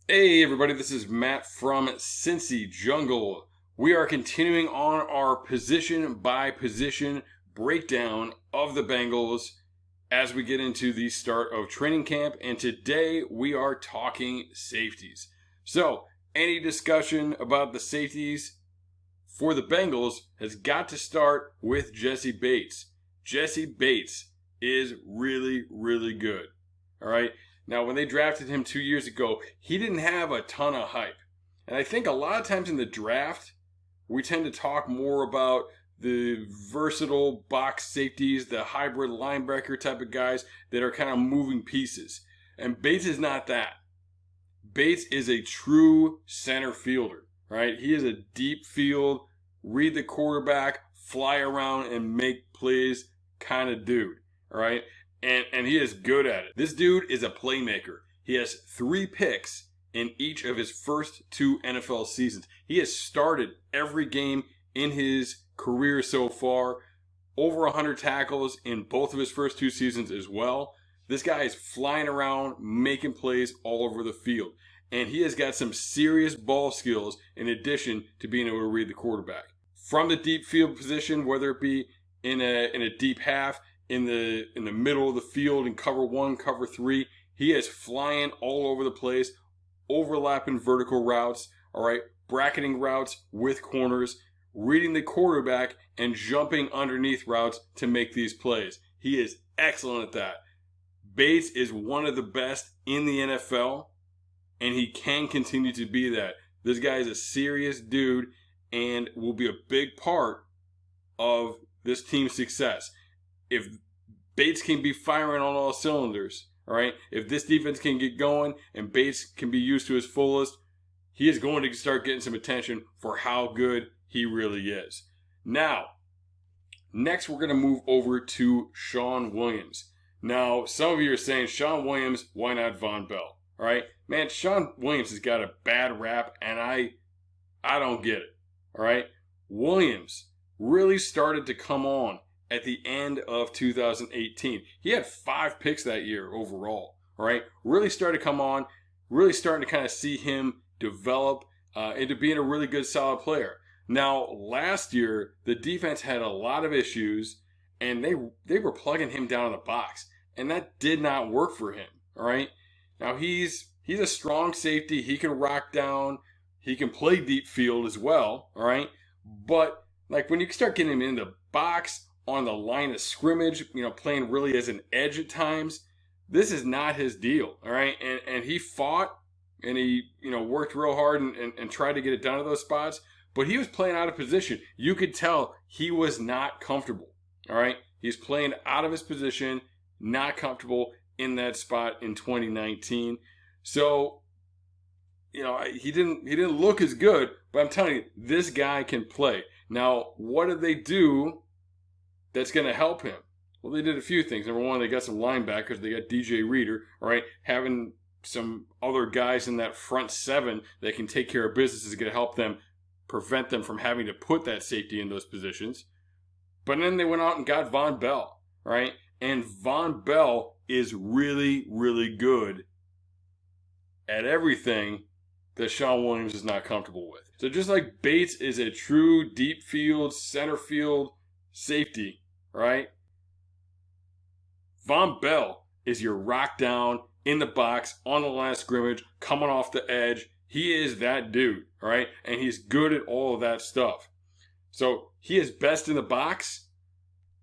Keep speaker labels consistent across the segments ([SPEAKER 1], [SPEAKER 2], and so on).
[SPEAKER 1] Hey everybody, this is Matt from Cincy Jungle. We are continuing on our position by position breakdown of the Bengals as we get into the start of training camp, and today we are talking safeties. So, any discussion about the safeties for the Bengals has got to start with Jesse Bates. Jesse Bates is really, really good. All right. Now, when they drafted him 2 years ago, he didn't have a ton of hype. And I think a lot of times in the draft, we tend to talk more about the versatile box safeties, the hybrid linebacker type of guys that are kind of moving pieces. And Bates is not that. Bates is a true center fielder, right? He is a deep field, read the quarterback, fly around and make plays kind of dude, all right? And he is good at it. This dude is a playmaker. He has 3 picks in each of his first 2 NFL seasons. He has started every game in his career so far, over 100 tackles in both of his first 2 seasons as well. This guy is flying around, making plays all over the field. And he has got some serious ball skills in addition to being able to read the quarterback. From the deep field position, whether it be in a deep half, in the middle of the field in cover 1, cover 3, he is flying all over the place, overlapping vertical routes, all right, bracketing routes with corners, reading the quarterback, and jumping underneath routes to make these plays. He is excellent at that. Bates is one of the best in the NFL, and he can continue to be that. This guy is a serious dude and will be a big part of this team's success. If Bates can be firing on all cylinders, all right, if this defense can get going and Bates can be used to his fullest, he is going to start getting some attention for how good he really is. Now, next we're going to move over to Shawn Williams. Now, some of you are saying, Shawn Williams, why not Vonn Bell? All right, man, Shawn Williams has got a bad rap, and I don't get it. All right, Williams really started to come on at the end of 2018. He had 5 picks that year overall. All right, really started to come on, really starting to kind of see him develop into being a really good, solid player. Now, last year the defense had a lot of issues, and they were plugging him down in the box, and that did not work for him. All right, now he's a strong safety. He can rock down. He can play deep field as well. All right, but like when you start getting him in the box, on the line of scrimmage, playing really as an edge at times, this is not his deal, all right? And he fought and he, worked real hard and tried to get it down to those spots, but he was playing out of position. You could tell he was not comfortable, all right? He's playing out of his position, not comfortable in that spot in 2019. So, he didn't look as good, but I'm telling you, this guy can play. Now, what did they do that's going to help him? Well, they did a few things. Number one, they got some linebackers. They got DJ Reader, all right? Having some other guys in that front 7 that can take care of business is going to help them prevent them from having to put that safety in those positions. But then they went out and got Vonn Bell, right? And Vonn Bell is really, really good at everything that Shawn Williams is not comfortable with. So just like Bates is a true deep field, center field safety, right? Vonn Bell is your rock down in the box, on the line of scrimmage, coming off the edge. He is that dude, all right? And he's good at all of that stuff. So he is best in the box,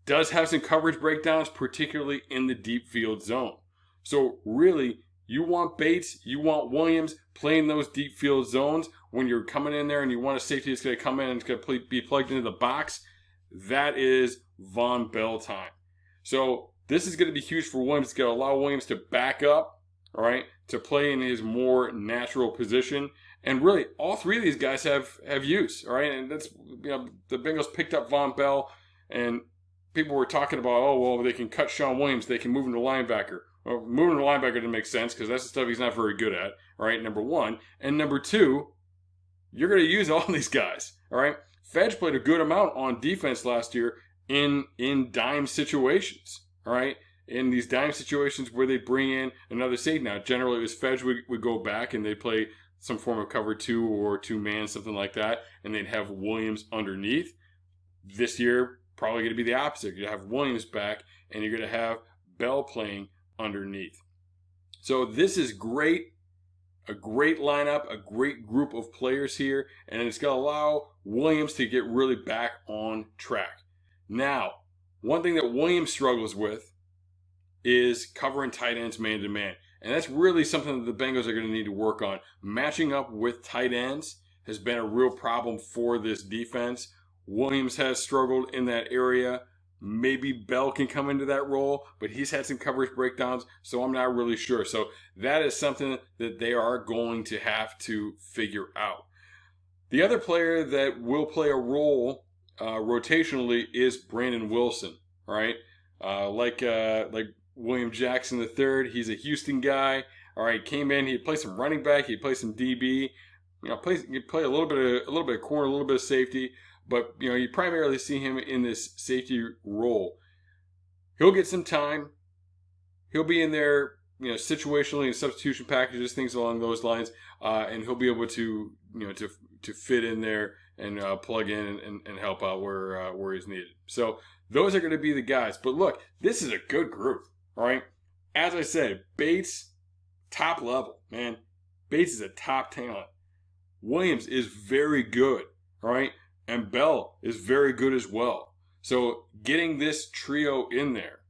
[SPEAKER 1] does have some coverage breakdowns, particularly in the deep field zone. So really, you want Bates, you want Williams playing those deep field zones when you're coming in there and you want a safety that's going to come in and it's going to be plugged into the box. That is Vonn Bell time. So this is going to be huge for Williams. It's going to allow Williams to back up, all right, to play in his more natural position. And really, all 3 of these guys have use, all right? And that's, the Bengals picked up Vonn Bell, and people were talking about, oh, well, they can cut Shawn Williams. They can move him to linebacker. Well, moving to linebacker didn't make sense because that's the stuff he's not very good at, all right, number 1. And number 2, you're going to use all these guys, all right? Fedge played a good amount on defense last year in dime situations, all right? in these dime situations where they bring in another safety. Now, generally, it was Fedge would go back and they'd play some form of cover 2 or 2-man, something like that, and they'd have Williams underneath. This year, probably going to be the opposite. You have Williams back, and you're going to have Bell playing underneath. So this is great. A great lineup, a great group of players here, and it's going to allow Williams to get really back on track. Now, one thing that Williams struggles with is covering tight ends man-to-man. And that's really something that the Bengals are going to need to work on. Matching up with tight ends has been a real problem for this defense. Williams has struggled in that area. Maybe Bell can come into that role, but he's had some coverage breakdowns, so I'm not really sure. So that is something that they are going to have to figure out. The other player that will play a role rotationally is Brandon Wilson, right? Like William Jackson III, he's a Houston guy. All right, came in, he'd play some running back, he'd play some DB, he'd play a little bit of corner, a little bit of safety. But, you primarily see him in this safety role. He'll get some time. He'll be in there, situationally in substitution packages, things along those lines. And he'll be able to, to fit in there and plug in and help out where he's needed. So those are going to be the guys. But look, this is a good group, all right? As I said, Bates, top level, man. Bates is a top talent. Williams is very good, all right? And Bell is very good as well. So getting this trio in there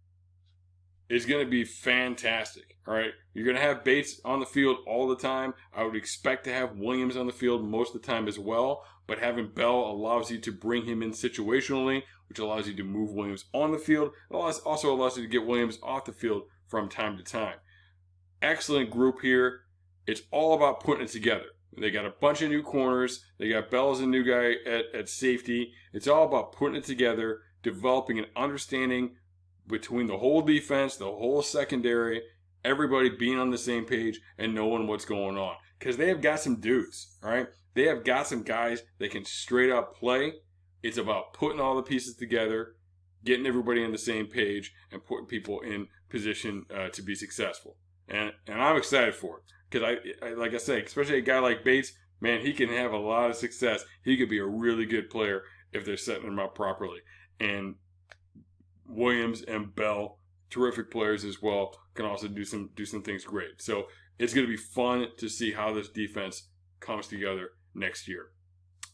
[SPEAKER 1] is going to be fantastic. All right. You're going to have Bates on the field all the time. I would expect to have Williams on the field most of the time as well. But having Bell allows you to bring him in situationally, which allows you to move Williams on the field. It also allows you to get Williams off the field from time to time. Excellent group here. It's all about putting it together. They got a bunch of new corners. They got Bell as a new guy at safety. It's all about putting it together, developing an understanding between the whole defense, the whole secondary, everybody being on the same page and knowing what's going on. Because they have got some dudes, all right? They have got some guys that can straight up play. It's about putting all the pieces together, getting everybody on the same page, and putting people in position to be successful. And I'm excited for it. Because, like I say, especially a guy like Bates, man, he can have a lot of success. He could be a really good player if they're setting him up properly. And Williams and Bell, terrific players as well, can also do some things great. So it's going to be fun to see how this defense comes together next year.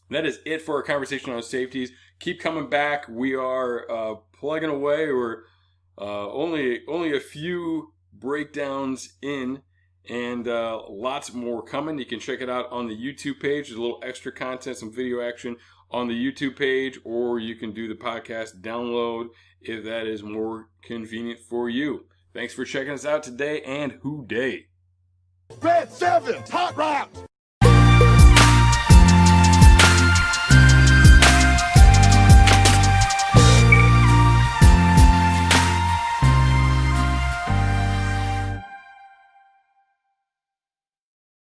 [SPEAKER 1] That is it for our conversation on safeties. Keep coming back. We are plugging away. We're only a few breakdowns in. And lots more coming. You can check it out on the YouTube page. There's a little extra content, some video action on the YouTube page, or you can do the podcast download if that is more convenient for you. Thanks for checking us out today, and hoo day.
[SPEAKER 2] Red 7, hot route.